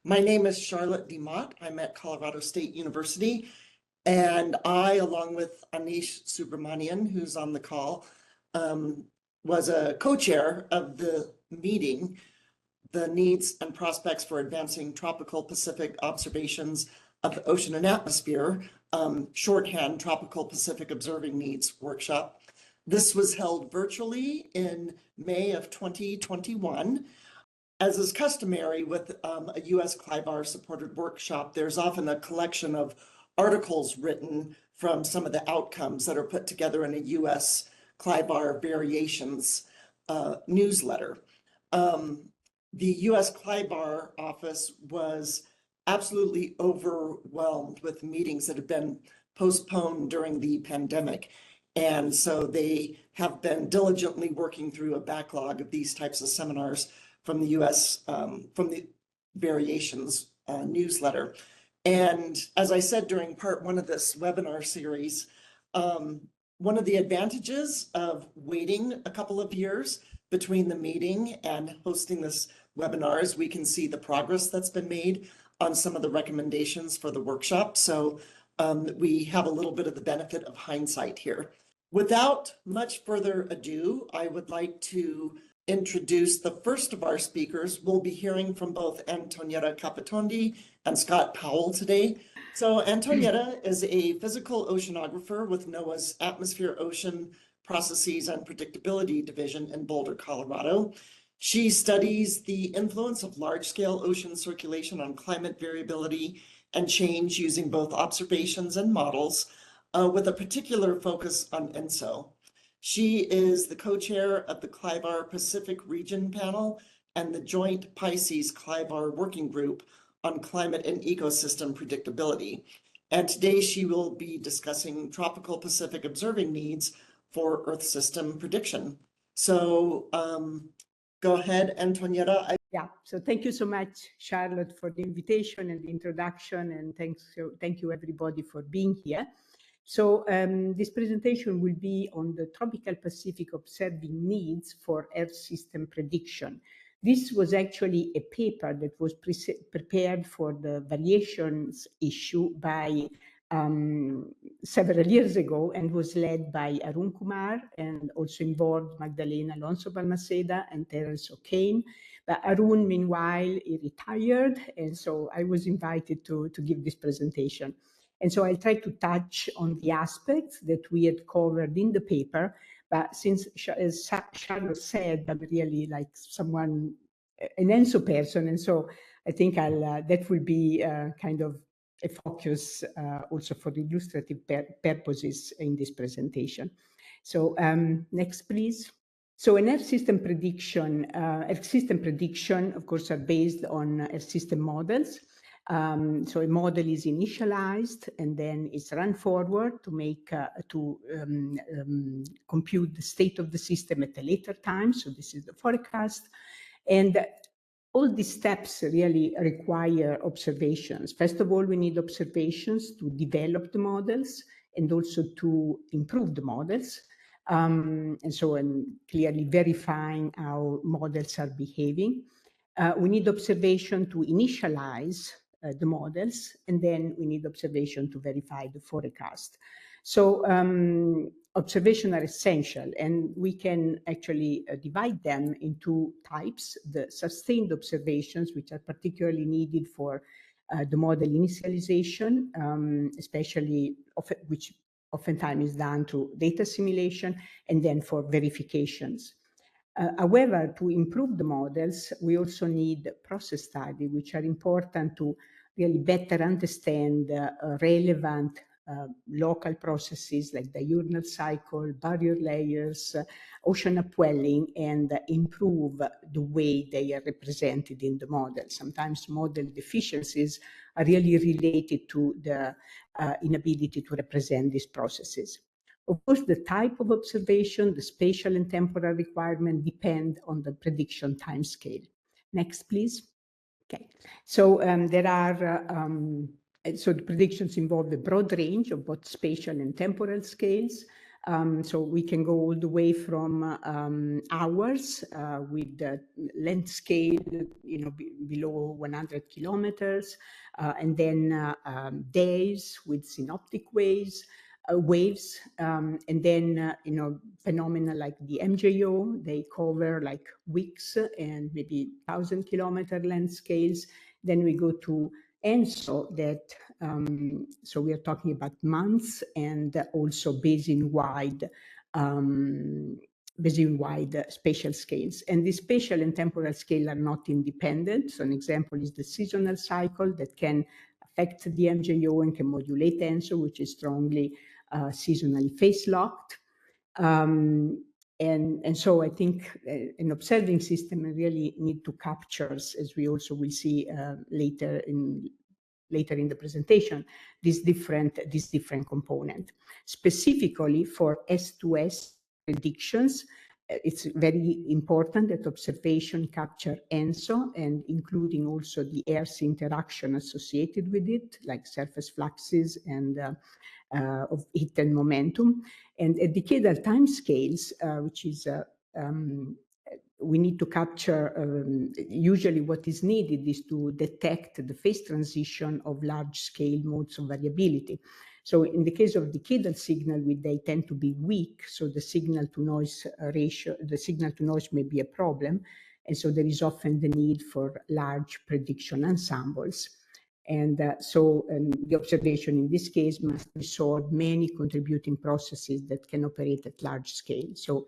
My name is Charlotte DeMott. I'm at Colorado State University, and I, along with Aneesh Subramanian, who's on the call, was a co-chair of the meeting, the Needs and Prospects for Advancing Tropical Pacific Observations of the Ocean and Atmosphere, shorthand Tropical Pacific Observing Needs workshop. This was held virtually in May of 2021. As is customary with a US CLIVAR supported workshop, there's often a collection of articles written from some of the outcomes that are put together in a US CLIVAR Variations newsletter. The US CLIVAR office was absolutely overwhelmed with meetings that have been postponed during the pandemic. And so they have been diligently working through a backlog of these types of seminars from the US, from the Variations newsletter. And as I said during part one of this webinar series, one of the advantages of waiting a couple of years between the meeting and hosting this webinar is we can see the progress that's been made on some of the recommendations for the workshop. So we have a little bit of the benefit of hindsight here. Without much further ado, I would like to introduce the first of our speakers. We'll be hearing from both Antonietta Capotondi and Scott Powell today. So Antonietta is a physical oceanographer with NOAA's Atmosphere, Ocean Processes and Predictability Division in Boulder, Colorado. She studies the influence of large-scale ocean circulation on climate variability and change using both observations and models, with a particular focus on ENSO. She is the co-chair of the CLIVAR Pacific Region Panel and the Joint Pisces CLIVAR Working Group on Climate and Ecosystem Predictability. And today she will be discussing tropical Pacific observing needs for Earth system prediction. So go ahead, Antonietta. Yeah, so thank you so much, Charlotte, for the invitation and the introduction, and thank you everybody for being here. So this presentation will be on the tropical Pacific observing needs for Earth system prediction. This was actually a paper that was prepared for the variations issue by several years ago and was led by Arun Kumar and also involved Magdalena Alonso Balmaceda and Terence O'Kane. But Arun, meanwhile, he retired, and so I was invited to give this presentation. And so I'll try to touch on the aspects that we had covered in the paper, but since, as Charlotte said, I'm really like someone, an ENSO person, and so I think that will be kind of a focus also for the illustrative purposes in this presentation. So next, please. So an Earth system prediction, of course, are based on Earth system models. So a model is initialized and then it's run forward to make compute the state of the system at a later time. So this is the forecast, and all these steps really require observations. First of all, we need observations to develop the models and also to improve the models. And clearly verifying how models are behaving. We need observation to initialize the models, and then we need observation to verify the forecast. So observations are essential, and we can actually divide them into types: the sustained observations, which are particularly needed for the model initialization, especially which oftentimes is done through data simulation, and then for verifications. However, to improve the models, we also need process study, which are important to really better understand relevant local processes like diurnal cycle, barrier layers, ocean upwelling, and improve the way they are represented in the model. Sometimes model deficiencies are really related to the inability to represent these processes. Of course, the type of observation, the spatial and temporal requirement depend on the prediction timescale. Next, please. Okay, so so the predictions involve a broad range of both spatial and temporal scales. So we can go all the way from hours with the length scale, below 100 kilometers, and then days with synoptic waves, and then phenomena like the MJO, they cover like weeks and maybe 1,000-kilometer length scales. Then we go to ENSO, that so we are talking about months, and also basin-wide spatial scales. And the spatial and temporal scale are not independent. So an example is the seasonal cycle that can affect the MJO and can modulate ENSO, which is strongly seasonally phase-locked. And so I think an observing system really need to capture, as we also will see later in the presentation, this different component. Specifically for S2S predictions, it's very important that observation capture ENSO, and including also the air's interaction associated with it, like surface fluxes and of heat and momentum. And at decadal timescales, which is we need to capture, usually what is needed is to detect the phase transition of large-scale modes of variability. So in the case of decadal signal, they tend to be weak, so the signal-to-noise ratio, the signal-to-noise may be a problem, and so there is often the need for large prediction ensembles. And so the observation in this case must resolve many contributing processes that can operate at large scale. So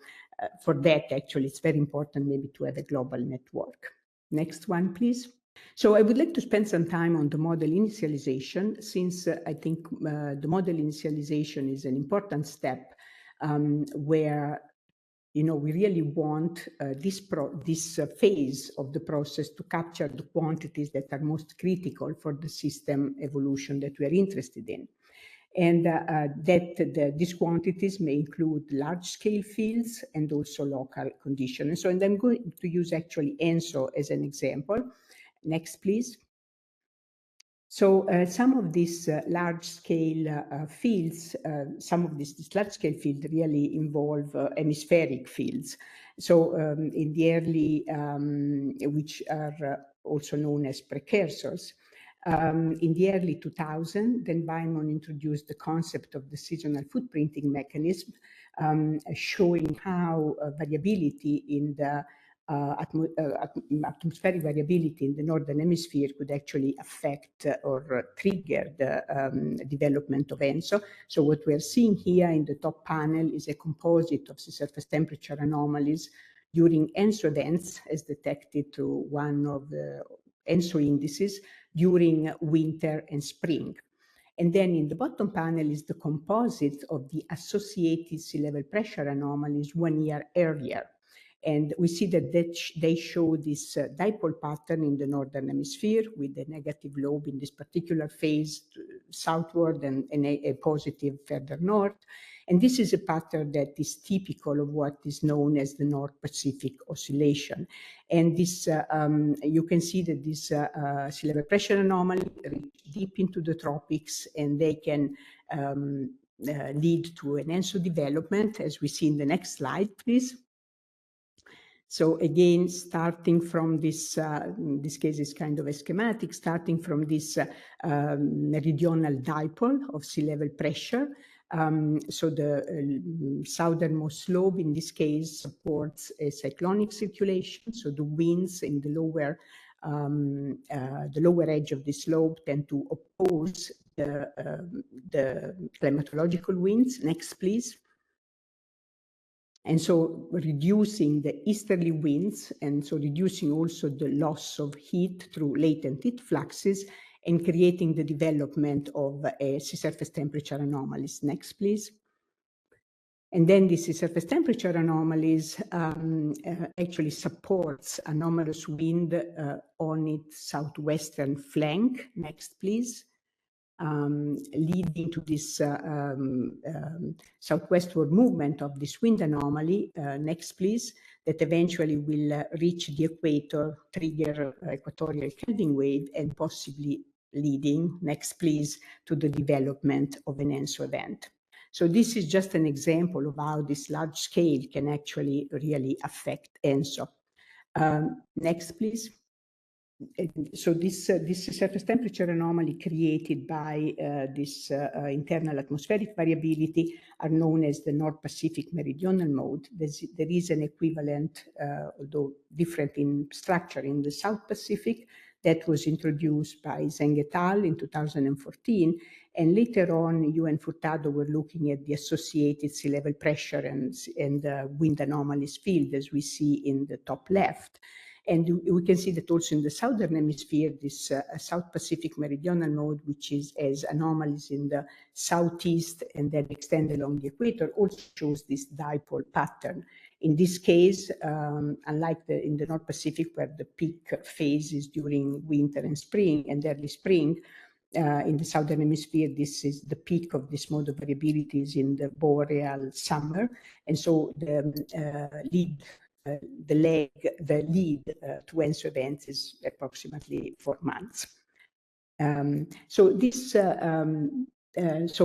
for that, actually, it's very important maybe to have a global network. Next one, please. So I would like to spend some time on the model initialization, since I think the model initialization is an important step where we really want this phase of the process to capture the quantities that are most critical for the system evolution that we are interested in. And these quantities may include large-scale fields and also local conditions. And I'm going to use actually ENSO as an example. Next, please. So some of these large-scale fields, some of these large-scale fields really involve hemispheric fields. So in the early, which are also known as precursors, in the early 2000s, then Bynum introduced the concept of the seasonal footprinting mechanism, showing how variability in the atmospheric variability in the northern hemisphere could actually affect or trigger the development of ENSO. So what we're seeing here in the top panel is a composite of sea surface temperature anomalies during ENSO events as detected through one of the ENSO indices during winter and spring. And then in the bottom panel is the composite of the associated sea level pressure anomalies 1 year earlier. And we see that they show this dipole pattern in the northern hemisphere with a negative lobe in this particular phase southward and a positive further north. And this is a pattern that is typical of what is known as the North Pacific Oscillation. And this, you can see that this sea level pressure anomaly reach deep into the tropics, and they can lead to an ENSO development, as we see in the next slide, please. So again, starting from this, in this case is kind of a schematic, starting from this meridional dipole of sea level pressure. So the southernmost lobe in this case supports a cyclonic circulation. So the winds in the lower edge of this lobe tend to oppose the climatological winds. Next, please. And so reducing the easterly winds, and so reducing also the loss of heat through latent heat fluxes, and creating the development of sea surface temperature anomalies. Next, please. And then the sea surface temperature anomalies actually supports anomalous wind on its southwestern flank. Next, please. Leading to this southwestward movement of this wind anomaly, next please, that eventually will reach the equator, trigger equatorial Kelvin wave, and possibly leading, next please, to the development of an ENSO event. So this is just an example of how this large scale can actually really affect ENSO. Next, please. So this surface temperature anomaly created by this internal atmospheric variability are known as the North Pacific meridional mode. There is an equivalent, although different in structure, in the South Pacific that was introduced by Zheng et al. In 2014. And later on, you and Furtado were looking at the associated sea level pressure and wind anomalies field, as we see in the top left. And we can see that also in the southern hemisphere, this South Pacific meridional mode, which is as anomalies in the southeast and then extend along the equator, also shows this dipole pattern. In this case, unlike in the North Pacific, where the peak phase is during winter and spring and early spring, in the southern hemisphere, this is the peak of this mode of variabilities in the boreal summer. And so the lead to ENSO events is approximately 4 months. So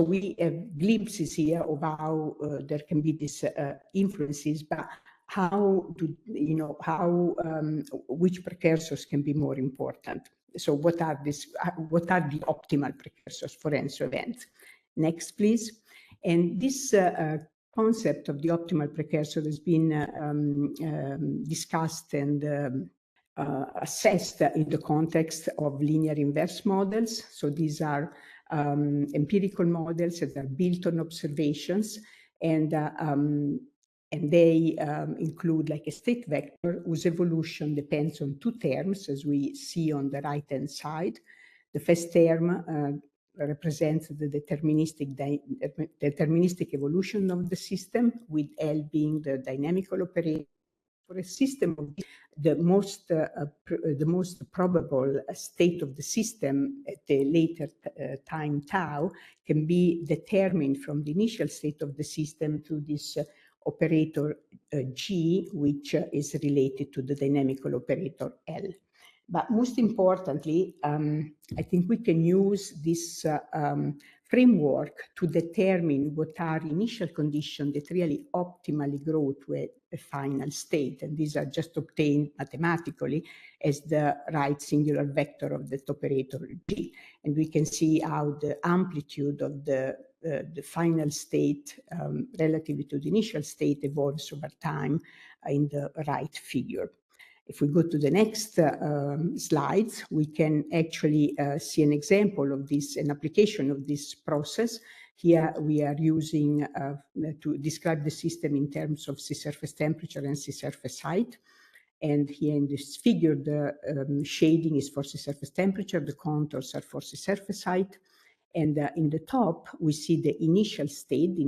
we have glimpses here of how there can be these influences, but how which precursors can be more important? So what are the optimal precursors for ENSO events? Next, please. And this concept of the optimal precursor has been discussed and assessed in the context of linear inverse models. So these are empirical models that are built on observations, and they include like a state vector whose evolution depends on 2 terms, as we see on the right-hand side. The first term represents the deterministic evolution of the system, with L being the dynamical operator. For a system of the most probable state of the system at a later time tau can be determined from the initial state of the system through this operator G, which is related to the dynamical operator L. But most importantly, I think we can use this framework to determine what are initial conditions that really optimally grow to a final state. And these are just obtained mathematically as the right singular vector of that operator G. And we can see how the amplitude of the final state relative to the initial state evolves over time in the right figure. If we go to the next slides, we can actually see an example of this, an application of this process. Here we are using to describe the system in terms of sea surface temperature and sea surface height. And here in this figure, the shading is for sea surface temperature, the contours are for sea surface height. And in the top, we see the initial state, the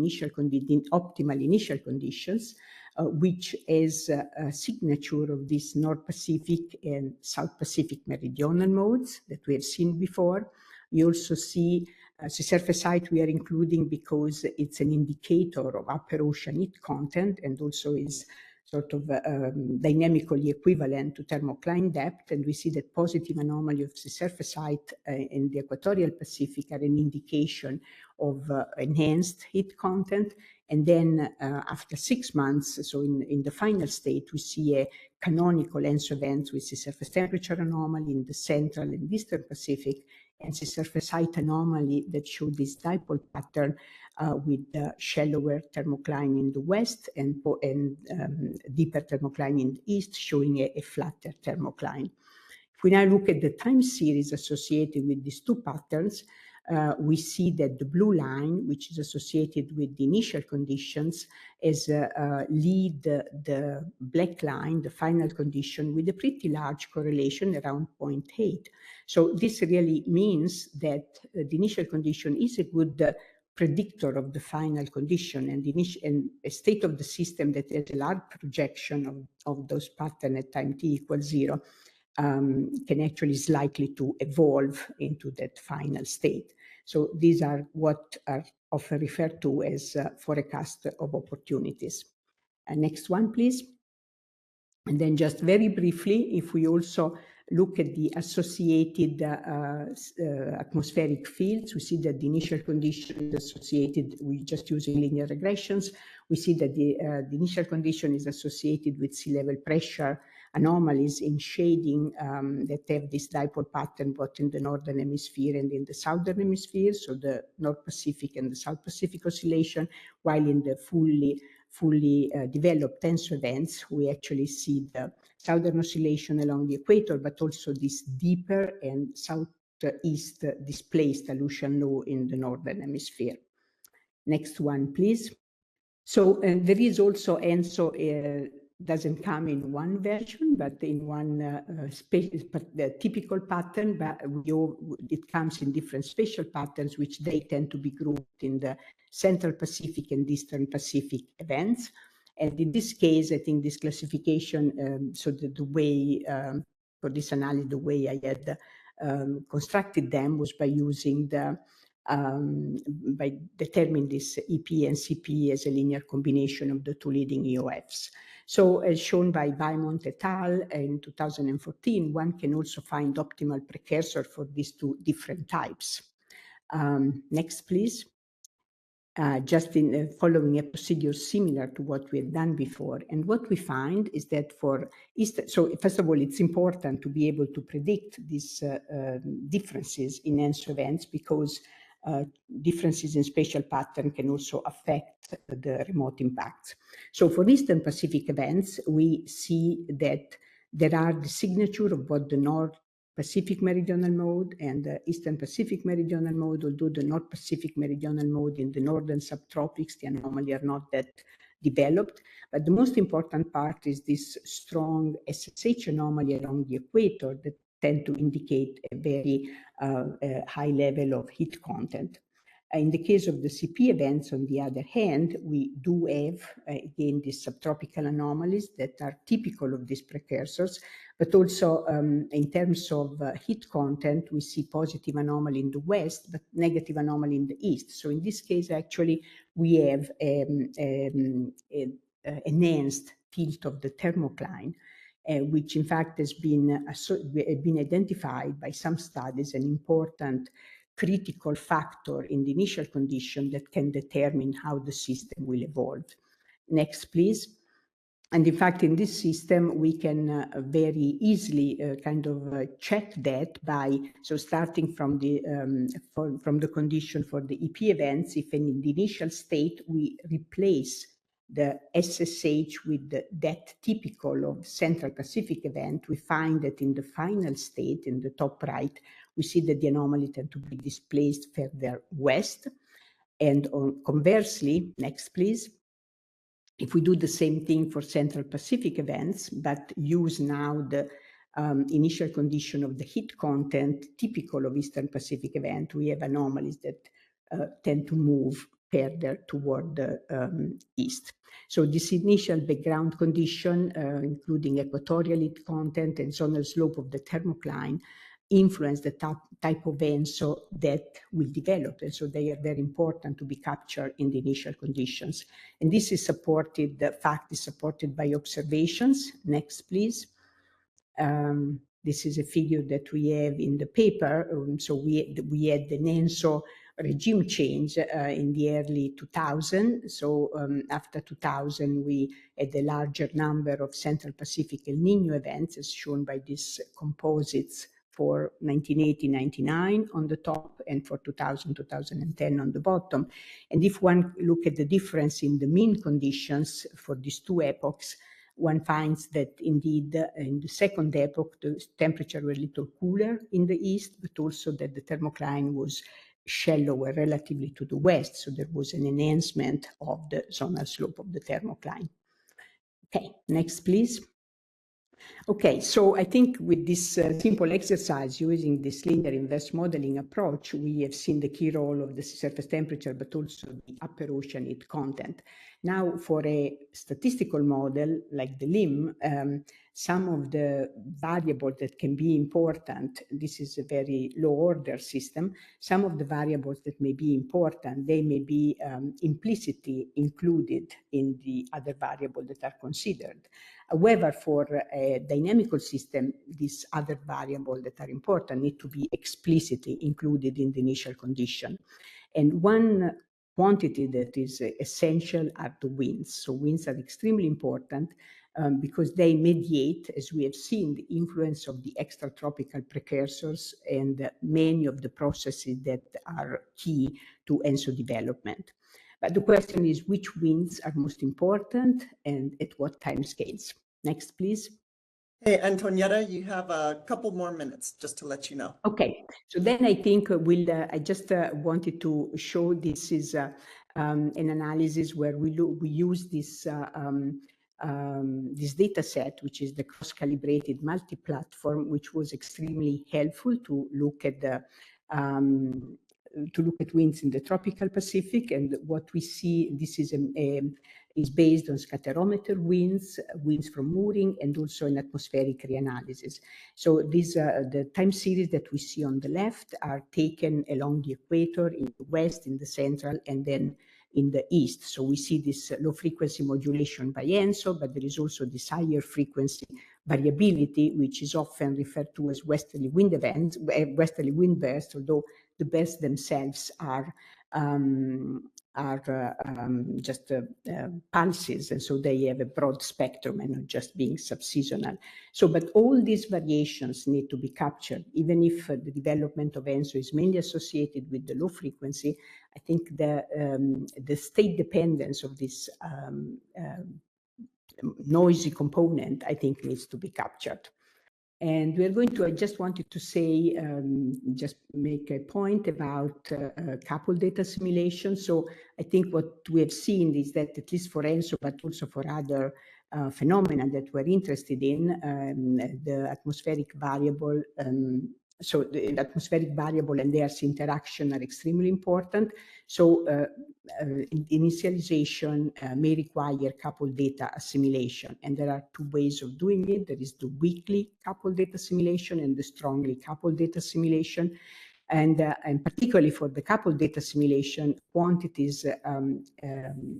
optimal initial conditions, which is a signature of this North Pacific and South Pacific meridional modes that we have seen before. You also see sea surface height we are including because it's an indicator of upper ocean heat content and also is sort of dynamically equivalent to thermocline depth. And we see that positive anomaly of sea surface height in the equatorial Pacific are an indication of enhanced heat content. And then after 6 months, so in the final state, we see a canonical ENSO event with sea surface temperature anomaly in the central and eastern Pacific, and sea surface height anomaly that show this dipole pattern with shallower thermocline in the west and deeper thermocline in the east, showing a flatter thermocline. If we now look at the time series associated with these 2 patterns, we see that the blue line, which is associated with the initial conditions, lead the black line, the final condition, with a pretty large correlation around 0.8. So this really means that the initial condition is a good predictor of the final condition, and a state of the system that has a large projection of those patterns at time t equals 0 can actually is likely to evolve into that final state. So these are what are often referred to as forecast of opportunities. Next one, please. And then just very briefly, if we also look at the associated atmospheric fields, we see that the initial condition is associated with just using linear regressions. We see that the initial condition is associated with sea level pressure anomalies in shading that have this dipole pattern both in the northern hemisphere and in the southern hemisphere, so the North Pacific and the South Pacific oscillation, while in the fully developed tensor events, we actually see the southern oscillation along the equator, but also this deeper and southeast displaced Aleutian low in the northern hemisphere. Next one, please. So there is also ENSO doesn't come in one version, but in one the typical pattern, but it comes in different spatial patterns, which they tend to be grouped in the Central Pacific and Eastern Pacific events. And in this case, I think this classification, so the way, for this analysis, the way I had constructed them was by using by determining this EP and CP as a linear combination of the two leading EOFs. So as shown by Beaumont et al. In 2014, one can also find optimal precursor for these two different types. Next, please. Just in following a procedure similar to what we have done before. And what we find is that for Eastern, so first of all, it's important to be able to predict these differences in ENSO events, because differences in spatial pattern can also affect the remote impacts. So for Eastern Pacific events, we see that there are the signature of both the North Pacific meridional mode and the Eastern Pacific meridional mode, although the North Pacific meridional mode in the northern subtropics, the anomaly are not that developed. But the most important part is this strong SSH anomaly along the equator that tend to indicate a very high level of heat content. In the case of the CP events, on the other hand, we do have, again, these subtropical anomalies that are typical of these precursors, but also in terms of heat content, we see positive anomaly in the west, but negative anomaly in the east. So in this case, actually, we have enhanced tilt of the thermocline, which in fact has been identified by some studies an important critical factor in the initial condition that can determine how the system will evolve. Next, please. And in fact, in this system, we can very easily check that by, so starting from the condition for the EP events, if in the initial state we replace the SSH with that typical of Central Pacific event, we find that in the final state, in the top right, we see that the anomaly tend to be displaced further west. And conversely, next please, if we do the same thing for Central Pacific events, but use now the initial condition of the heat content typical of Eastern Pacific event, we have anomalies that tend to move further toward the east. So this initial background condition, including equatorial heat content and zonal slope of the thermocline, influence the type of ENSO that will develop. And so they are very important to be captured in the initial conditions. And this is supported, the fact is supported by observations. Next, please. This is a figure that we have in the paper. So we had the ENSO regime change in the early 2000. So after 2000, we had a larger number of Central Pacific El Nino events, as shown by these composites for 1980-99 on the top and for 2000-2010 on the bottom. And if one look at the difference in the mean conditions for these two epochs, one finds that indeed in the second epoch, the temperature was a little cooler in the east, but also that the thermocline was shallower relatively to the west. So there was an enhancement of the zonal slope of the thermocline. Okay, next, please. Okay, so I think with this simple exercise using this linear inverse modeling approach, we have seen the key role of the sea surface temperature, but also the upper ocean heat content. Now, for a statistical model like the LIM, some of the variables that can be important, this is a very low order system, some of the variables that may be important, they may be implicitly included in the other variables that are considered. However, for a dynamical system, these other variables that are important need to be explicitly included in the initial condition. And one quantity that is essential are the winds. So winds are extremely important because they mediate, as we have seen, the influence of the extratropical precursors and many of the processes that are key to ENSO development. But the question is which winds are most important and at what time scales? Next, please. Hey, Antonietta, you have a couple more minutes, just to let you know. Okay, so then I think I just wanted to show this is an analysis where we use this this data set, which is the cross-calibrated multi-platform, which was extremely helpful to look at the winds in the tropical Pacific. And what we see, this is based on scatterometer winds, winds from mooring, and also an atmospheric reanalysis. So these the time series that we see on the left are taken along the equator in the west, in the central, and then in the east. So we see this low frequency modulation by ENSO, but there is also this higher frequency variability, which is often referred to as westerly wind events, westerly wind bursts, although the bursts themselves are just pulses, and so they have a broad spectrum and not just being subseasonal. So, but all these variations need to be captured, even if the development of ENSO is mainly associated with the low frequency. I think the state dependence of this noisy component, I think, needs to be captured. And we're going to, I just wanted to say, just make a point about coupled data simulation. So I think what we have seen is that at least for ENSO, but also for other phenomena that we're interested in, the atmospheric variable, so the atmospheric variable and their interaction are extremely important. So initialization may require coupled data assimilation, and there are two ways of doing it. There is the weakly coupled data assimilation and the strongly coupled data assimilation. And particularly for the coupled data assimilation quantities,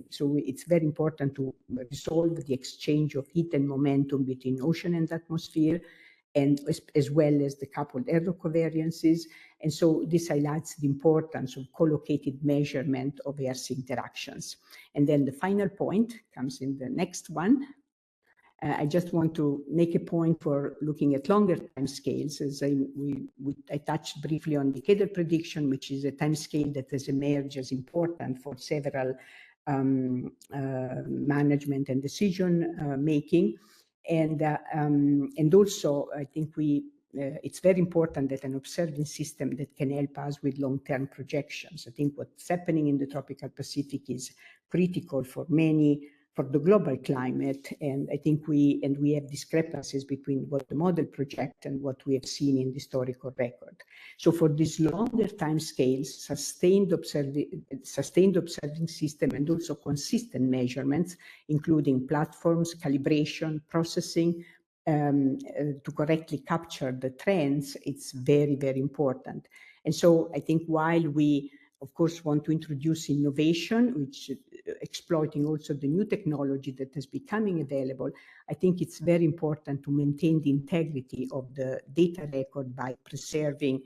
so it's very important to resolve the exchange of heat and momentum between ocean and atmosphere, and as well as the coupled error covariances. And so this highlights the importance of collocated measurement of ERC interactions. And then the final point comes in the next one. I just want to make a point for looking at longer time scales, as I touched briefly on decadal prediction, which is a time scale that has emerged as important for several management and decision making. And also, I think it's very important that an observing system that can help us with long-term projections. I think what's happening in the tropical Pacific is critical for the global climate, and I think we have discrepancies between what the model project and what we have seen in the historical record. So for these longer time scales, sustained observing system and also consistent measurements, including platforms, calibration, processing, to correctly capture the trends, it's very, very important. And so I think while we, of course, want to introduce innovation, which exploiting also the new technology that is becoming available, I think it's very important to maintain the integrity of the data record by preserving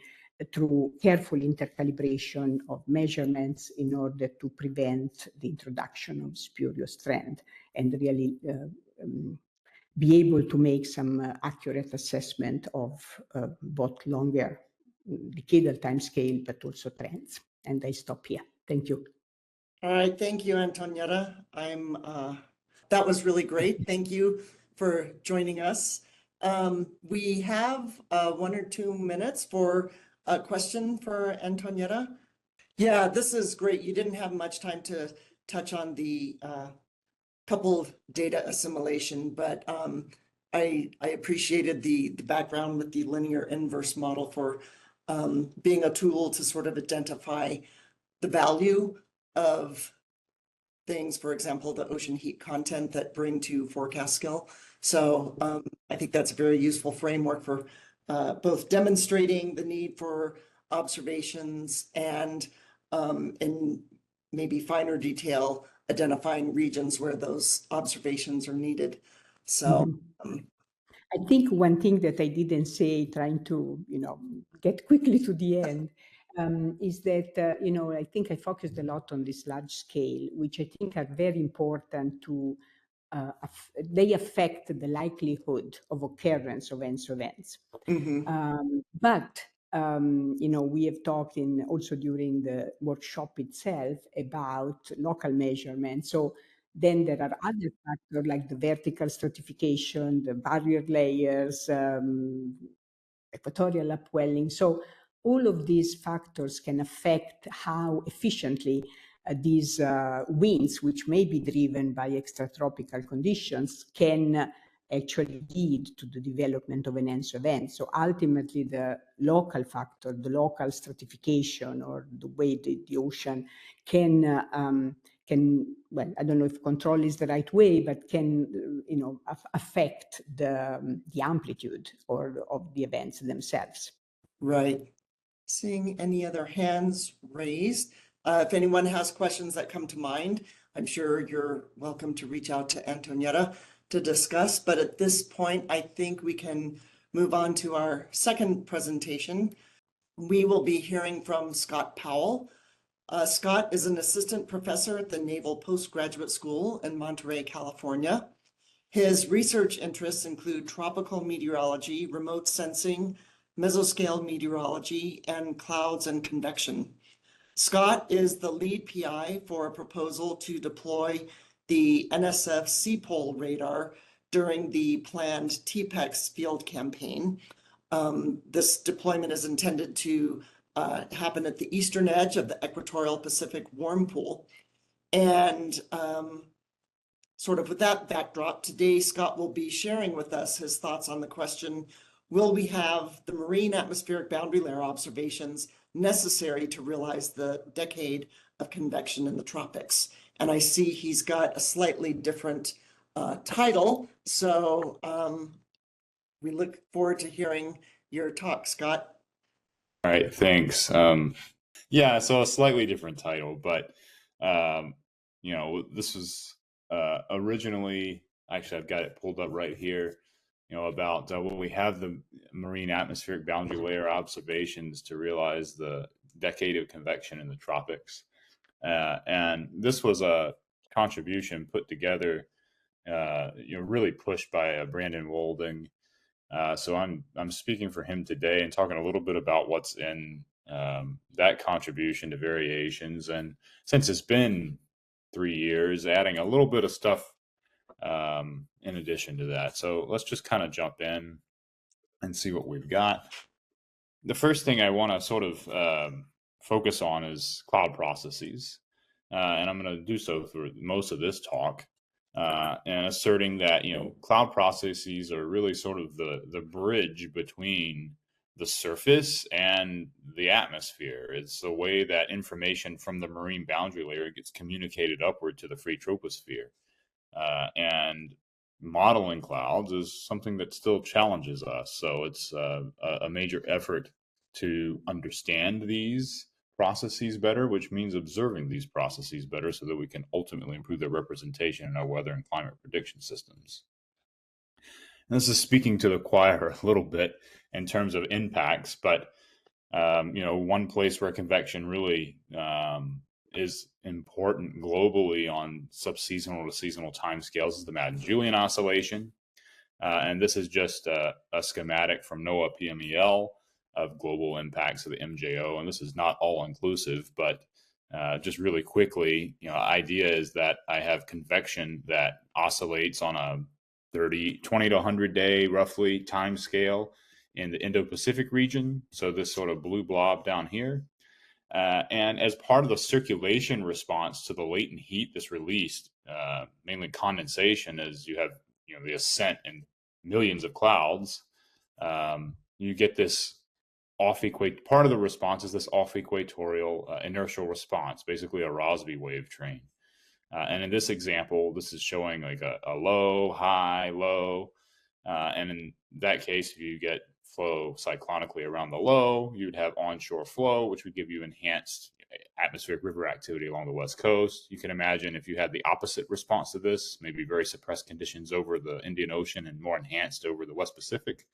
through careful intercalibration of measurements in order to prevent the introduction of spurious trend and really be able to make some accurate assessment of both longer decadal time scale, but also trends. And I stop here. Thank you. All right, thank you, Antonietta. That was really great. Thank you for joining us. We have 1 or 2 minutes for a question for Antonietta. Yeah, this is great. You didn't have much time to touch on the coupled data assimilation, but I appreciated the background with the linear inverse model for being a tool to sort of identify the value of things, for example, the ocean heat content that bring to forecast skill. So I think that's a very useful framework for both demonstrating the need for observations and in maybe finer detail, identifying regions where those observations are needed. So, Mhm. I think one thing that I didn't say, trying to, get quickly to the end, is that, I think I focused a lot on this large scale, which I think are very important to, they affect the likelihood of occurrence of events. mhm, But we have talked also during the workshop itself about local measurements. So then there are other factors like the vertical stratification, the barrier layers, equatorial upwelling. So all of these factors can affect how efficiently these winds, which may be driven by extratropical conditions, can actually lead to the development of an ENSO event. So ultimately, the local factor, the local stratification, or the way the ocean can, well, I don't know if control is the right way, but can, affect the amplitude of the events themselves. right. Seeing any other hands raised. If anyone has questions that come to mind, I'm sure you're welcome to reach out to Antonietta to discuss. But at this point, I think we can move on to our second presentation. We will be hearing from Scott Powell. Scott is an assistant professor at the Naval Postgraduate School in Monterey, California. His research interests include tropical meteorology, remote sensing, mesoscale meteorology, and clouds and convection. Scott is the lead PI for a proposal to deploy the NSF Seapole radar during the planned TPEX field campaign. This deployment is intended to happen at the eastern edge of the equatorial Pacific warm pool. And sort of with that backdrop, today Scott will be sharing with us his thoughts on the question, will we have the marine atmospheric boundary layer observations necessary to realize the decade of convection in the tropics? And I see he's got a slightly different title, so we look forward to hearing your talk, Scott. All right, thanks. Yeah, so a slightly different title, but this was originally, actually I've got it pulled up right here, about when we have the marine atmospheric boundary layer observations to realize the decade of convection in the tropics. And this was a contribution put together, really pushed by Brandon Wolding. So I'm speaking for him today and talking a little bit about what's in that contribution to variations. And since it's been 3 years, adding a little bit of stuff in addition to that. So let's just kind of jump in and see what we've got. The first thing I want to sort of focus on is cloud processes. And I'm going to do so through most of this talk. And asserting that, cloud processes are really sort of the bridge between the surface and the atmosphere. It's the way that information from the marine boundary layer gets communicated upward to the free troposphere. And modeling clouds is something that still challenges us. So it's a major effort to understand these processes better, which means observing these processes better so that we can ultimately improve their representation in our weather and climate prediction systems. And this is speaking to the choir a little bit in terms of impacts, but one place where convection really is important globally on subseasonal to seasonal timescales is the Madden-Julian oscillation. And this is just a schematic from NOAA PMEL of global impacts of the MJO. And this is not all inclusive, but just really quickly, idea is that I have convection that oscillates on a 20 to 100 day roughly time scale in the Indo-Pacific region. So this sort of blue blob down here. And as part of the circulation response to the latent heat that's released, mainly condensation, as you have the ascent in millions of clouds, you get this part of the response is this off-equatorial inertial response, basically a Rossby wave train. And in this example, this is showing like a low, high, low. And in that case, if you get flow cyclonically around the low, you'd have onshore flow, which would give you enhanced atmospheric river activity along the West Coast. You can imagine if you had the opposite response to this, maybe very suppressed conditions over the Indian Ocean and more enhanced over the West Pacific.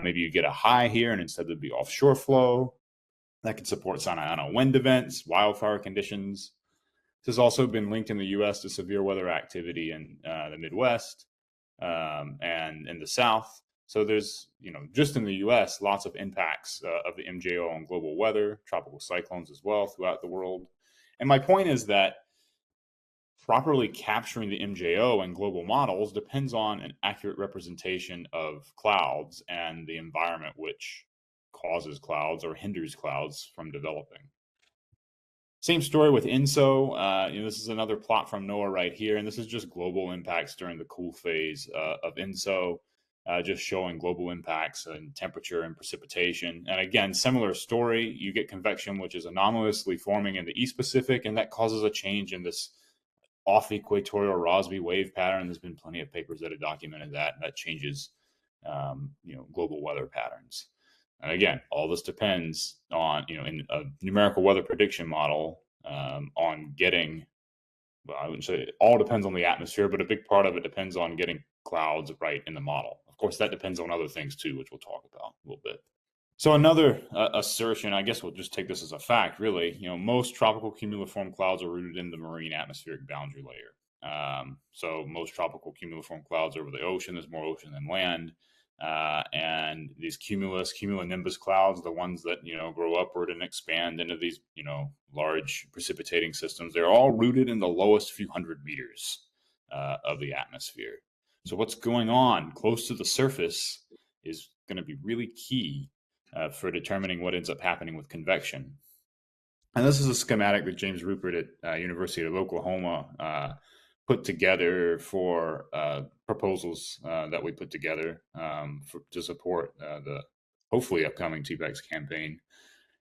Maybe you get a high here, and instead there'd be offshore flow that could support Santa Ana wind events, wildfire conditions. This has also been linked in the U.S. to severe weather activity in the Midwest and in the South. So there's, just in the U.S., lots of impacts of the MJO on global weather, tropical cyclones as well throughout the world. And my point is that properly capturing the MJO and global models depends on an accurate representation of clouds and the environment which causes clouds or hinders clouds from developing. Same story with INSO. This is another plot from NOAA right here, and this is just global impacts during the cool phase of INSO, just showing global impacts in temperature and precipitation. And again, similar story, you get convection, which is anomalously forming in the East Pacific, and that causes a change in this off-equatorial Rossby wave pattern. There's been plenty of papers that have documented that. That changes, global weather patterns. And again, all this depends on, in a numerical weather prediction model, on getting, well, I wouldn't say it all depends on the atmosphere, but a big part of it depends on getting clouds right in the model. Of course, that depends on other things too, which we'll talk about a little bit. So another assertion, I guess we'll just take this as a fact, really, most tropical cumuliform clouds are rooted in the marine atmospheric boundary layer. So most tropical cumuliform clouds over the ocean, there's more ocean than land. And these cumulonimbus clouds, the ones that, grow upward and expand into these, large precipitating systems, they're all rooted in the lowest few hundred meters of the atmosphere. So what's going on close to the surface is going to be really key for determining what ends up happening with convection. And this is a schematic that James Rupert at University of Oklahoma put together for proposals that we put together to support the hopefully upcoming TPEX campaign.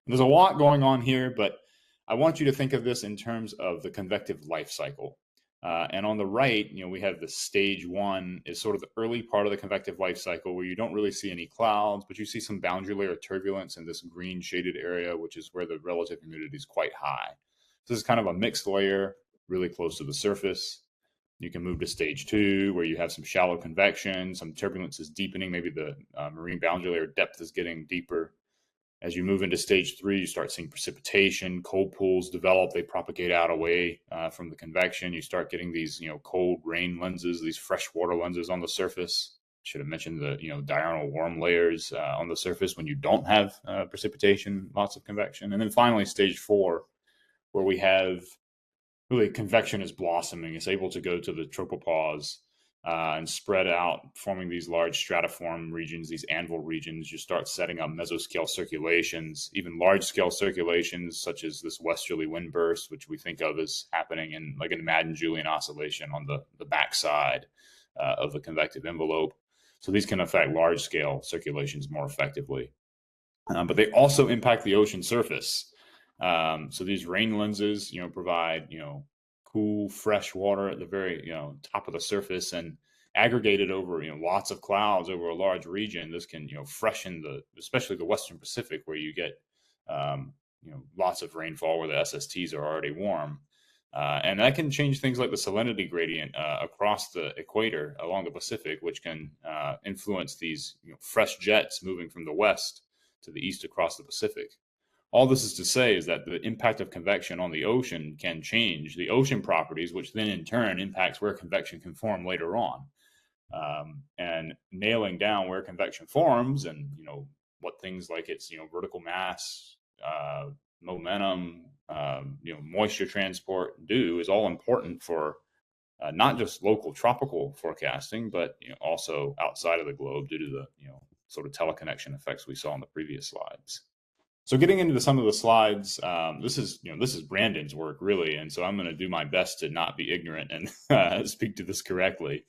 And there's a lot going on here, but I want you to think of this in terms of the convective life cycle. And on the right, we have the stage one is sort of the early part of the convective life cycle where you don't really see any clouds, but you see some boundary layer turbulence in this green shaded area, which is where the relative humidity is quite high. So this is kind of a mixed layer, really close to the surface. You can move to stage two, where you have some shallow convection, some turbulence is deepening, maybe the marine boundary layer depth is getting deeper. As you move into stage three, you start seeing precipitation, cold pools develop, they propagate out away from the convection. You start getting these, cold rain lenses, these freshwater lenses on the surface. Should have mentioned the, diurnal warm layers on the surface when you don't have precipitation, lots of convection. And then finally, stage four, where we have really convection is blossoming. It's able to go to the tropopause and spread out, forming these large stratiform regions, these anvil regions. You start setting up mesoscale circulations, even large-scale circulations, such as this westerly wind burst, which we think of as happening in like an Madden-Julian oscillation on the backside of the convective envelope. So these can affect large-scale circulations more effectively. But they also impact the ocean surface. So these rain lenses, provide, cool, fresh water at the very, top of the surface and aggregated over, lots of clouds over a large region. This can, freshen especially the Western Pacific, where you get, lots of rainfall where the SSTs are already warm. And that can change things like the salinity gradient across the equator along the Pacific, which can influence these, fresh jets moving from the west to the east across the Pacific. All this is to say is that the impact of convection on the ocean can change the ocean properties, which then in turn impacts where convection can form later on. And nailing down where convection forms and, what things like its, vertical mass, momentum, moisture transport do is all important for not just local tropical forecasting, but also outside of the globe due to the, sort of teleconnection effects we saw in the previous slides. So getting into some of the slides, this is Brandon's work really, and so I'm going to do my best to not be ignorant and speak to this correctly.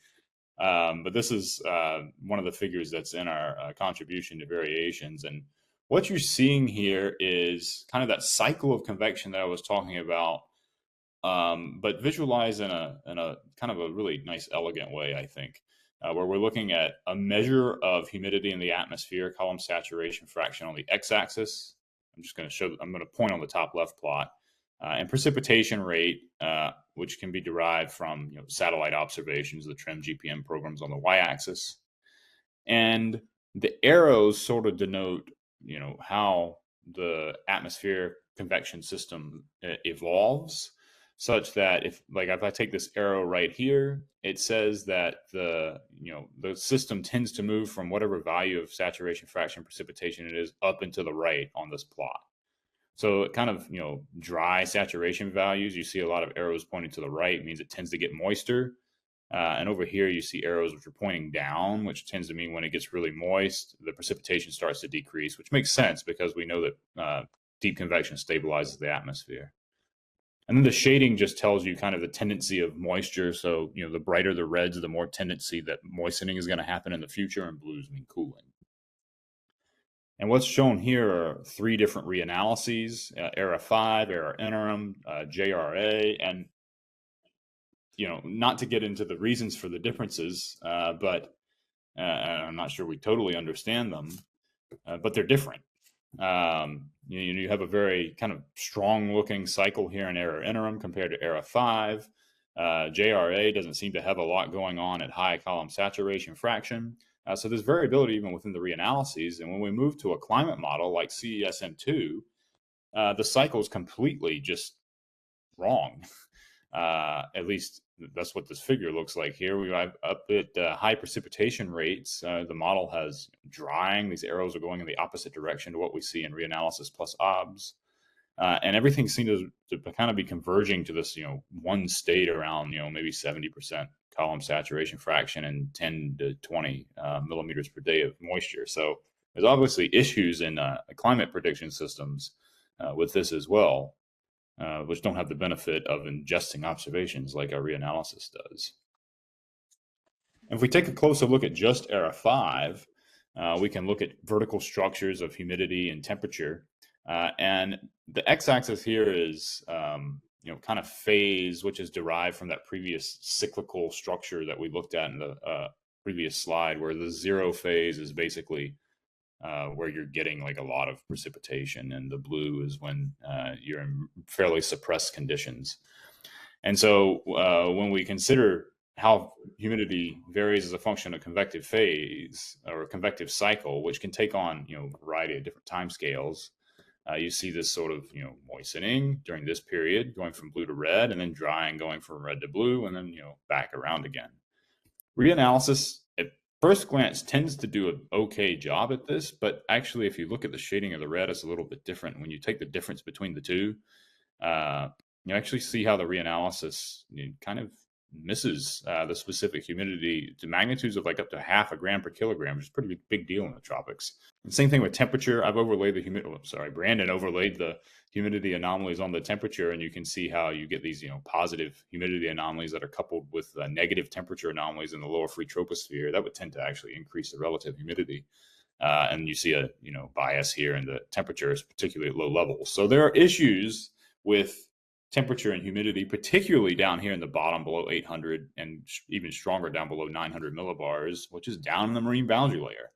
But this is one of the figures that's in our contribution to variations, and what you're seeing here is kind of that cycle of convection that I was talking about, but visualized in a kind of a really nice, elegant way, I think. Where we're looking at a measure of humidity in the atmosphere, column saturation fraction on the x-axis, I'm going to point on the top left plot, and precipitation rate, which can be derived from satellite observations, the TRIM GPM programs on the y-axis. And the arrows sort of denote, how the atmospheric convection system evolves, such that if I take this arrow right here, it says that the system tends to move from whatever value of saturation fraction precipitation it is up and to the right on this plot. So it kind of, dry saturation values, you see a lot of arrows pointing to the right, means it tends to get moister. And over here, you see arrows which are pointing down, which tends to mean when it gets really moist, the precipitation starts to decrease, which makes sense because we know that deep convection stabilizes the atmosphere. And then the shading just tells you kind of the tendency of moisture. So, the brighter the reds, the more tendency that moistening is going to happen in the future, and blues mean cooling. And what's shown here are 3 different reanalyses, ERA 5, ERA interim, JRA, and not to get into the reasons for the differences, but I'm not sure we totally understand them, but they're different. You have a very kind of strong looking cycle here in ERA interim compared to ERA 5. JRA doesn't seem to have a lot going on at high column saturation fraction. So there's variability even within the reanalyses. And when we move to a climate model like CESM2, the cycle is completely just wrong. At least that's what this figure looks like here. We have up at high precipitation rates. The model has drying. These arrows are going in the opposite direction to what we see in reanalysis plus OBS. And everything seems to kind of be converging to this, one state around, maybe 70% column saturation fraction and 10 to 20 millimeters per day of moisture. So there's obviously issues in climate prediction systems with this as well, which don't have the benefit of ingesting observations like our reanalysis does. If we take a closer look at just ERA 5, we can look at vertical structures of humidity and temperature. And the x-axis here is, kind of phase, which is derived from that previous cyclical structure that we looked at in the previous slide, where the 0 phase is basically where you're getting like a lot of precipitation, and the blue is when you're in fairly suppressed conditions. And so when we consider how humidity varies as a function of convective phase or convective cycle, which can take on a variety of different time scales, you see this sort of moistening during this period, going from blue to red, and then drying, going from red to blue, and then back around again. Reanalysis at first glance tends to do an okay job at this, but actually if you look at the shading of the red, it's a little bit different. When you take the difference between the two, you actually see how the reanalysis kind of misses the specific humidity to magnitudes of like up to 0.5 gram per kilogram, which is a pretty big deal in the tropics. And same thing with temperature. I've overlaid the humidity. Brandon overlaid the humidity anomalies on the temperature, and you can see how you get these positive humidity anomalies that are coupled with negative temperature anomalies in the lower free troposphere. That would tend to actually increase the relative humidity. And you see a bias here in the temperatures, particularly at low levels. So there are issues with temperature and humidity, particularly down here in the bottom below 800, and even stronger down below 900 millibars, which is down in the marine boundary layer.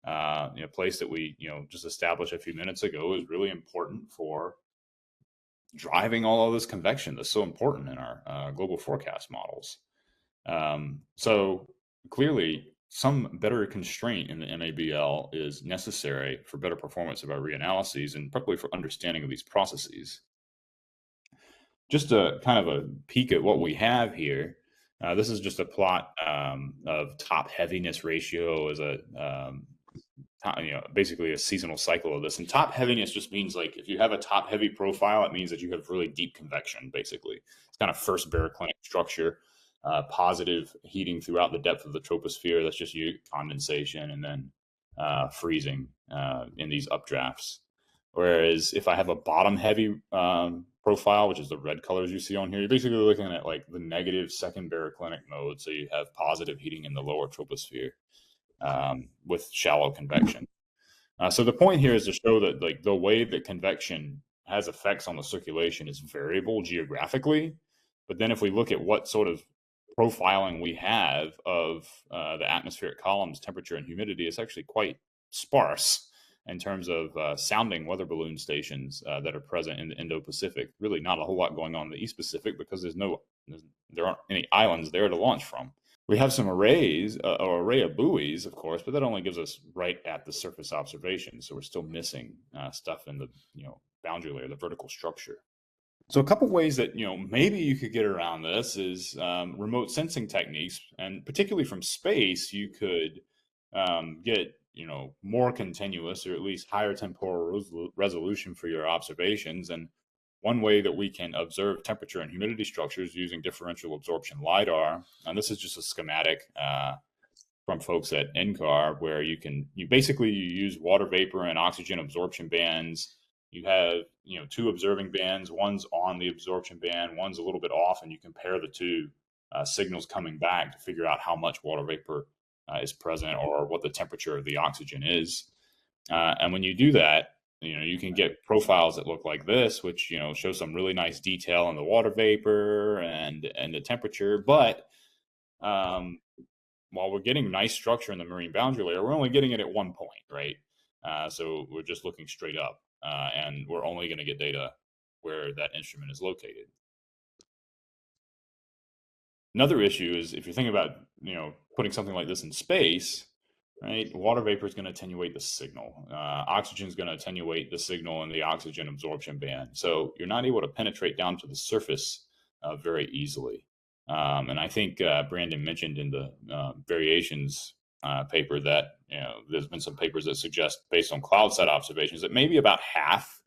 A place that we just established a few minutes ago is really important for driving all of this convection that's so important in our global forecast models. So clearly, some better constraint in the MABL is necessary for better performance of our reanalyses and probably for understanding of these processes. Just a kind of a peek at what we have here. This is just a plot of top heaviness ratio as a basically a seasonal cycle of this. And top heaviness just means like if you have a top heavy profile, it means that you have really deep convection. Basically, it's kind of first baroclinic structure, positive heating throughout the depth of the troposphere. That's just condensation and then freezing in these updrafts. Whereas if I have a bottom heavy profile, which is the red colors you see on here, you're basically looking at like the negative second baroclinic mode. So you have positive heating in the lower troposphere with shallow convection. So the point here is to show that like the way that convection has effects on the circulation is variable geographically. But then if we look at what sort of profiling we have of the atmospheric columns, temperature and humidity, it's actually quite sparse. in terms of sounding weather balloon stations that are present in the Indo-Pacific. Really not a whole lot going on in the East Pacific because there aren't any islands there to launch from. We have some arrays, or array of buoys, of course, but that only gives us right at the surface observation. So we're still missing stuff in the boundary layer, the vertical structure. So a couple ways that maybe you could get around this is remote sensing techniques, and particularly from space, you could get more continuous or at least higher temporal resolution for your observations. And one way that we can observe temperature and humidity structures using differential absorption LiDAR, and this is just a schematic from folks at NCAR, where you basically use water vapor and oxygen absorption bands. You have two observing bands. One's on the absorption band, one's a little bit off, and you compare the two signals coming back to figure out how much water vapor is present or what the temperature of the oxygen is. And when you do that, you can get profiles that look like this, which show some really nice detail in the water vapor and the temperature. But while we're getting nice structure in the marine boundary layer, we're only getting it at one point, right? So we're just looking straight up, and we're only going to get data where that instrument is located. Another issue is if you're thinking about putting something like this in space, right? Water vapor is going to attenuate the signal. Oxygen is going to attenuate the signal in the oxygen absorption band. So you're not able to penetrate down to the surface very easily. And I think Brandon mentioned in the variations paper that there's been some papers that suggest, based on CloudSat observations, that maybe about half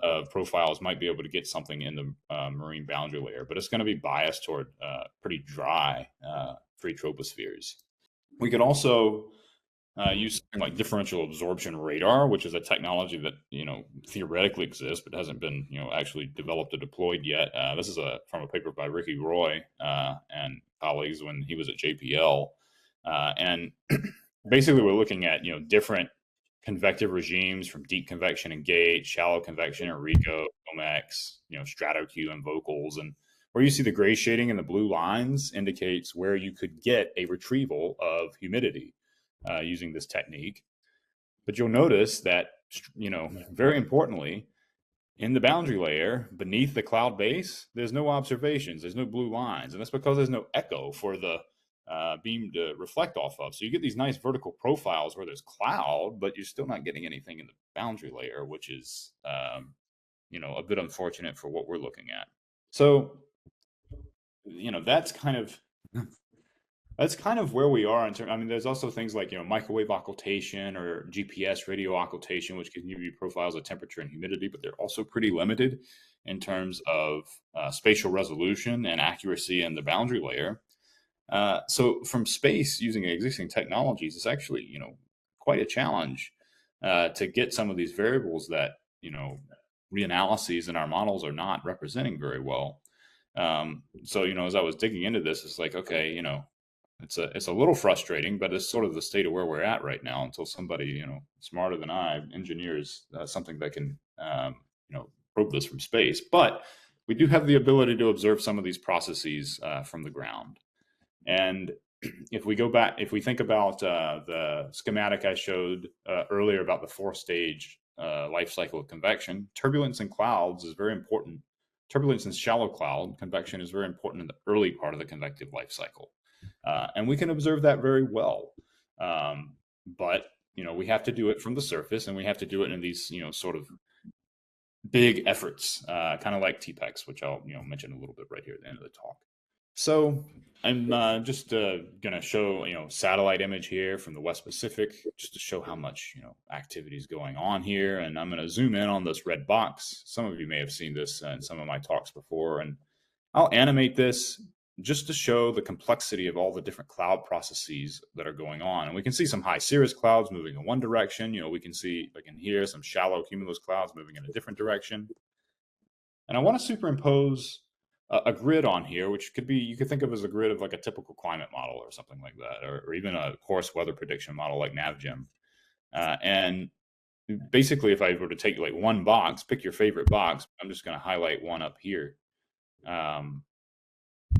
of profiles might be able to get something in the marine boundary layer, but it's going to be biased toward pretty dry free tropospheres. We could also use something like differential absorption radar, which is a technology that theoretically exists but hasn't been actually developed or deployed yet. This is from a paper by Ricky Roy and colleagues when he was at JPL, and basically we're looking at different convective regimes from deep convection and gate, shallow convection and RICO, OMEX, StratoQ and vocals, and where you see the gray shading and the blue lines indicates where you could get a retrieval of humidity using this technique. But you'll notice that, very importantly, in the boundary layer beneath the cloud base, there's no observations, there's no blue lines, and that's because there's no echo for the beam to reflect off of. So you get these nice vertical profiles where there's cloud, but you're still not getting anything in the boundary layer, which is, a bit unfortunate for what we're looking at. So, that's kind of where we are in terms. I mean, there's also things like microwave occultation or GPS radio occultation, which can give you profiles of temperature and humidity, but they're also pretty limited in terms of spatial resolution and accuracy in the boundary layer. So from space, using existing technologies is actually quite a challenge to get some of these variables that reanalyses in our models are not representing very well. So as I was digging into this, it's like, okay, it's a little frustrating, but it's sort of the state of where we're at right now until somebody smarter than I engineers something that can probe this from space. But we do have the ability to observe some of these processes from the ground. And if we think about the schematic I showed earlier about the 4-stage life cycle of convection, turbulence in clouds is very important. Turbulence in shallow cloud convection is very important in the early part of the convective life cycle. And we can observe that very well. But, we have to do it from the surface, and we have to do it in these, sort of big efforts, kind of like TPEX, which I'll, mention a little bit right here at the end of the talk. So I'm just going to show, satellite image here from the West Pacific, just to show how much, activity is going on here. And I'm going to zoom in on this red box. Some of you may have seen this in some of my talks before, and I'll animate this just to show the complexity of all the different cloud processes that are going on. And we can see some high cirrus clouds moving in one direction. We can see, like in here, some shallow cumulus clouds moving in a different direction. And I want to superimpose a grid on here, which you could think of as a grid of like a typical climate model or something like that, or even a coarse weather prediction model like NavGem. And basically, if I were to take like one box, pick your favorite box, I'm just going to highlight one up here.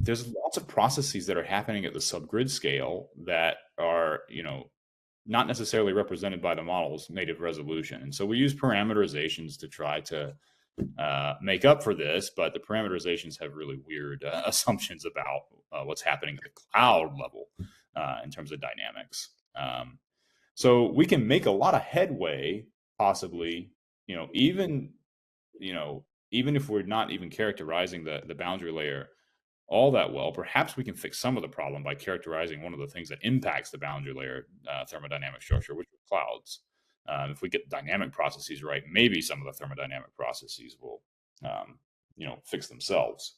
There's lots of processes that are happening at the subgrid scale that are, not necessarily represented by the model's native resolution. And so we use parameterizations to try to make up for this, but the parameterizations have really weird assumptions about what's happening at the cloud level in terms of dynamics. So we can make a lot of headway, possibly, even if we're not even characterizing the boundary layer all that well. Perhaps we can fix some of the problem by characterizing one of the things that impacts the boundary layer thermodynamic structure, which are clouds. If we get dynamic processes right, maybe some of the thermodynamic processes will, fix themselves.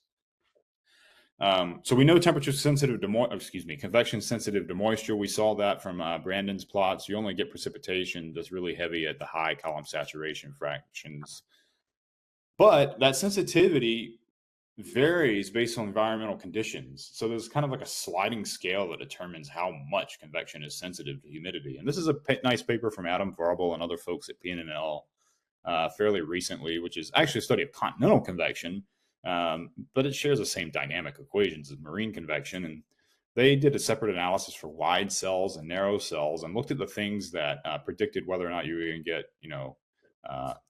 So we know temperature sensitive to convection sensitive to moisture. We saw that from Brandon's plots. You only get precipitation that's really heavy at the high column saturation fractions. But that sensitivity varies based on environmental conditions. So there's kind of like a sliding scale that determines how much convection is sensitive to humidity. And this is a nice paper from Adam Varble and other folks at PNNL fairly recently, which is actually a study of continental convection, but it shares the same dynamic equations as marine convection. And they did a separate analysis for wide cells and narrow cells and looked at the things that predicted whether or not you were going to get,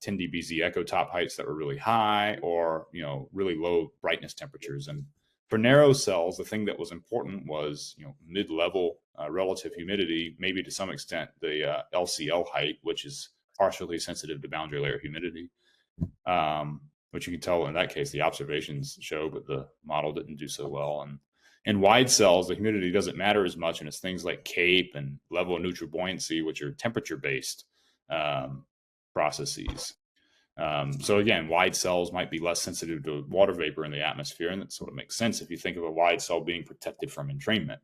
10 dBz echo top heights that were really high or, really low brightness temperatures. And for narrow cells, the thing that was important was, mid-level relative humidity, maybe to some extent the LCL height, which is partially sensitive to boundary layer humidity, which you can tell in that case the observations show, but the model didn't do so well. And in wide cells, the humidity doesn't matter as much, and it's things like CAPE and level of neutral buoyancy, which are temperature-based processes. So again, wide cells might be less sensitive to water vapor in the atmosphere, and that sort of makes sense if you think of a wide cell being protected from entrainment.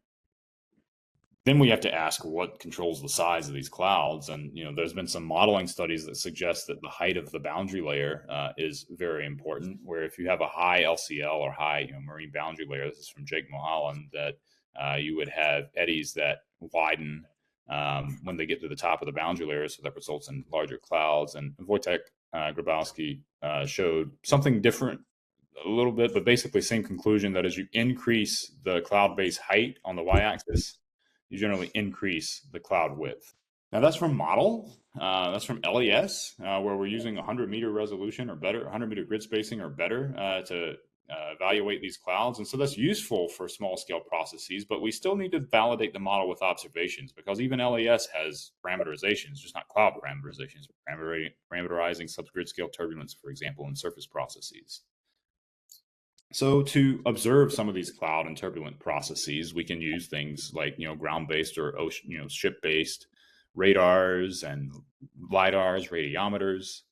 Then we have to ask what controls the size of these clouds. And, there's been some modeling studies that suggest that the height of the boundary layer is very important, where if you have a high LCL or high marine boundary layer, this is from Jake Mulholland, that you would have eddies that widen when they get to the top of the boundary layer, so that results in larger clouds. And Wojtek Grabowski showed something different a little bit, but basically same conclusion, that as you increase the cloud base height on the y-axis, you generally increase the cloud width. Now that's from model, that's from LES, where we're using 100-meter resolution or better, 100-meter grid spacing or better to evaluate these clouds. And so that's useful for small scale processes, but we still need to validate the model with observations, because even LES has parameterizations, just not cloud parameterizations, parameterizing subgrid scale turbulence, for example, in surface processes. So to observe some of these cloud and turbulent processes, we can use things like, ground-based or ocean, ship-based radars and LiDARs, radiometers.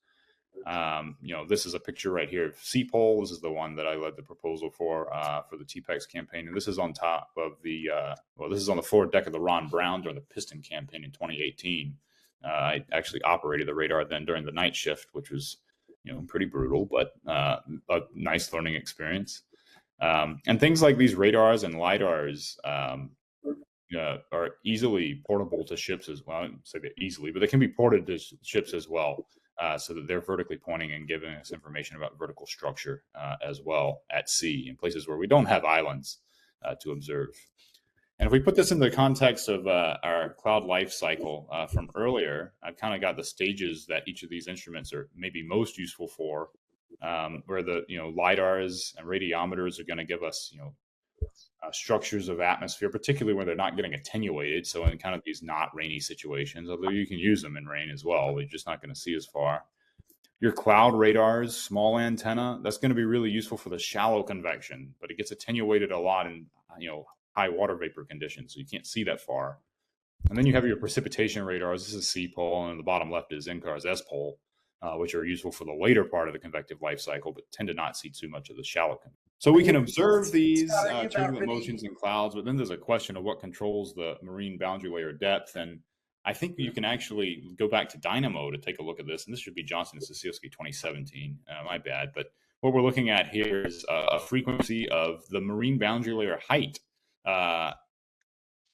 This is a picture right here of CPOL. This is the one that I led the proposal for the TPEX campaign. And this is on top of this is on the forward deck of the Ron Brown during the Piston campaign in 2018. I actually operated the radar then during the night shift, which was pretty brutal, but a nice learning experience. And things like these radars and LiDARs are easily portable to ships as well. I don't say that easily, but they can be ported to ships as well, so that they're vertically pointing and giving us information about vertical structure as well at sea in places where we don't have islands to observe. And if we put this in the context of our cloud life cycle from earlier, I've kind of got the stages that each of these instruments are maybe most useful for, where the LiDARs and radiometers are going to give us structures of atmosphere, particularly when they're not getting attenuated. So in kind of these not rainy situations, although you can use them in rain as well, we're just not going to see as far. Your cloud radars, small antenna, that's going to be really useful for the shallow convection, but it gets attenuated a lot in high water vapor conditions, so you can't see that far. And then you have your precipitation radars. This is CPOL, and the bottom left is NCAR's S-pole, which are useful for the later part of the convective life cycle, but tend to not see too much of the shallow. So we can observe these turbulent motions in clouds, but then there's a question of what controls the marine boundary layer depth. And I think you can actually go back to Dynamo to take a look at this. And this should be Johnson and Sosiewski 2017. My bad. But what we're looking at here is a frequency of the marine boundary layer height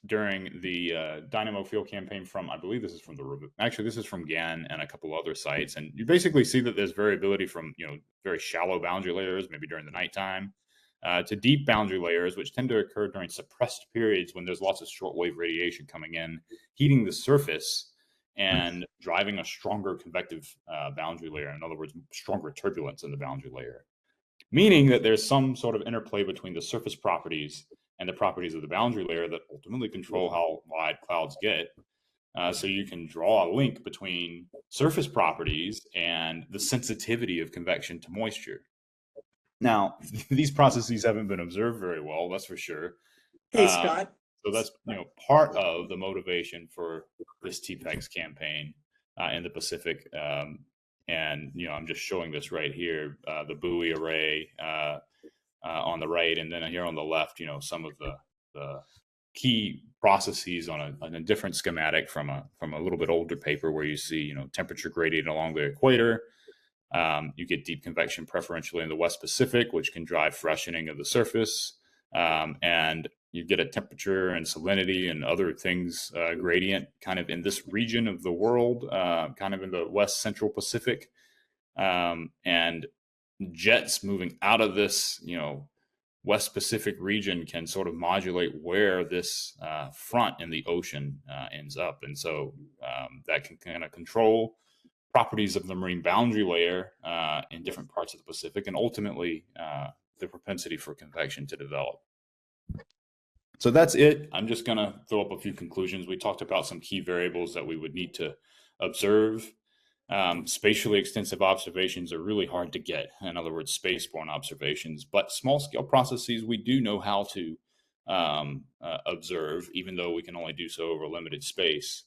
during the Dynamo field campaign from, I believe this is from this is from GAN and a couple other sites. And you basically see that there's variability from, very shallow boundary layers, maybe during the nighttime, to deep boundary layers, which tend to occur during suppressed periods when there's lots of shortwave radiation coming in, heating the surface and driving a stronger convective boundary layer. In other words, stronger turbulence in the boundary layer, meaning that there's some sort of interplay between the surface properties and the properties of the boundary layer that ultimately control how wide clouds get. So you can draw a link between surface properties and the sensitivity of convection to moisture. Now, these processes haven't been observed very well, that's for sure. Hey, Scott. So that's part of the motivation for this TPEX campaign in the Pacific. And I'm just showing this right here, the buoy array on the right, and then here on the left, some of the key processes on a different schematic from a little bit older paper where you see temperature gradient along the equator. You get deep convection preferentially in the West Pacific, which can drive freshening of the surface, and you get a temperature and salinity and other things gradient kind of in this region of the world, kind of in the West Central Pacific, and jets moving out of this West Pacific region can sort of modulate where this front in the ocean ends up. And so that can kind of control properties of the marine boundary layer in different parts of the Pacific, and ultimately the propensity for convection to develop. So that's it. I'm just going to throw up a few conclusions. We talked about some key variables that we would need to observe. Spatially extensive observations are really hard to get. In other words, spaceborne observations, but small scale processes we do know how to observe, even though we can only do so over limited space.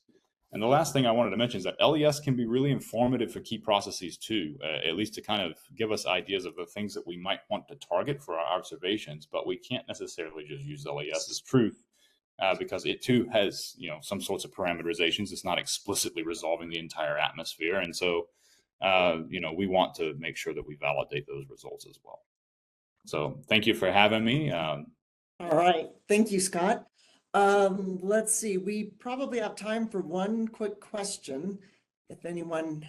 And the last thing I wanted to mention is that LES can be really informative for key processes too, at least to kind of give us ideas of the things that we might want to target for our observations, but we can't necessarily just use LES as truth. Because it too has, some sorts of parameterizations. It's not explicitly resolving the entire atmosphere. And so, we want to make sure that we validate those results as well. So thank you for having me. All right. Thank you, Scott. Let's see. We probably have time for one quick question. If anyone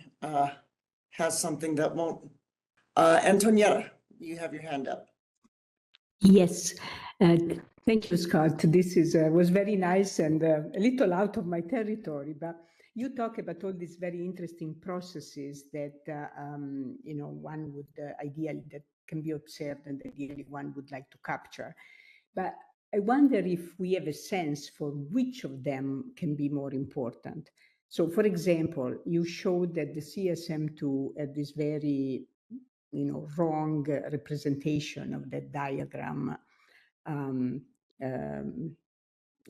has something that won't. Antonietta, you have your hand up. Yes. Thank you, Scott. This was very nice and a little out of my territory, but you talk about all these very interesting processes that, one would ideally that can be observed and ideally one would like to capture. But I wonder if we have a sense for which of them can be more important. So, for example, you showed that the CSM2 had this very, wrong representation of that diagram.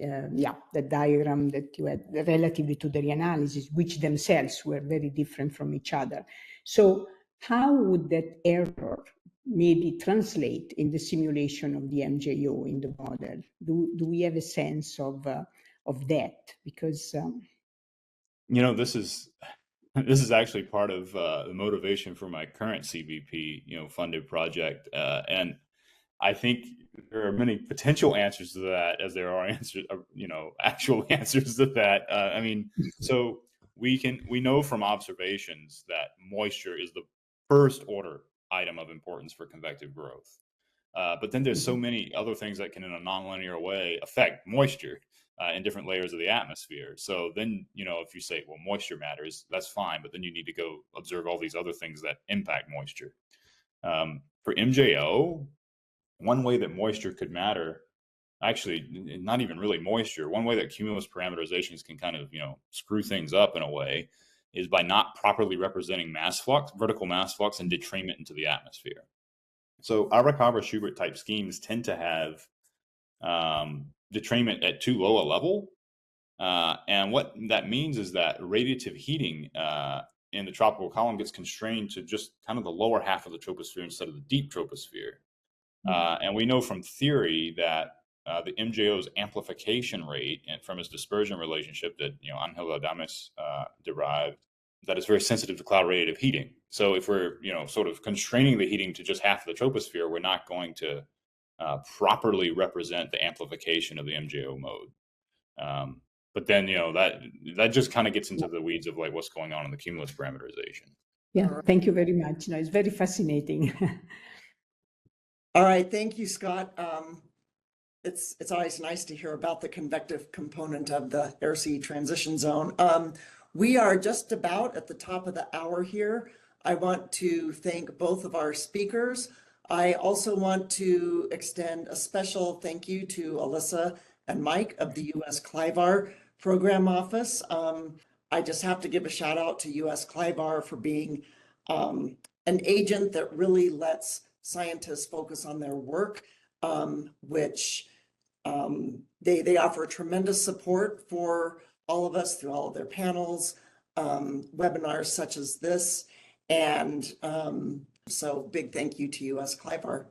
The diagram that you had relatively to the reanalysis, which themselves were very different from each other. So how would that error maybe translate in the simulation of the MJO in the model? Do we have a sense of that? Because this is actually part of the motivation for my current CVP funded project, and I think there are many potential answers to that as there are answers, actual answers to that. So we know from observations that moisture is the first order item of importance for convective growth. But then there's so many other things that can, in a nonlinear way, affect moisture in different layers of the atmosphere. So then, if you say, well, moisture matters, that's fine, but then you need to go observe all these other things that impact moisture. For MJO, one way that moisture could matter, actually, not even really moisture, one way that cumulus parameterizations can kind of, screw things up in a way is by not properly representing mass flux, vertical mass flux, and detrainment into the atmosphere. So Arakawa-Schubert type schemes tend to have detrainment at too low a level. And what that means is that radiative heating in the tropical column gets constrained to just kind of the lower half of the troposphere instead of the deep troposphere. And we know from theory that the MJO's amplification rate and from its dispersion relationship that Angel Adames derived, that is very sensitive to cloud radiative heating. So if we're sort of constraining the heating to just half of the troposphere, we're not going to properly represent the amplification of the MJO mode. But then that just kind of gets into the weeds of like what's going on in the cumulus parameterization. Yeah, thank you very much. It's very fascinating. All right, thank you, Scott. It's always nice to hear about the convective component of the air-sea transition zone. We are just about at the top of the hour here. I want to thank both of our speakers. I also want to extend a special thank you to Alyssa and Mike of the US CLIVAR Program Office. I just have to give a shout out to US CLIVAR for being an agent that really lets scientists focus on their work, which they offer tremendous support for all of us through all of their panels, webinars such as this. And so big thank you to US CLIVAR.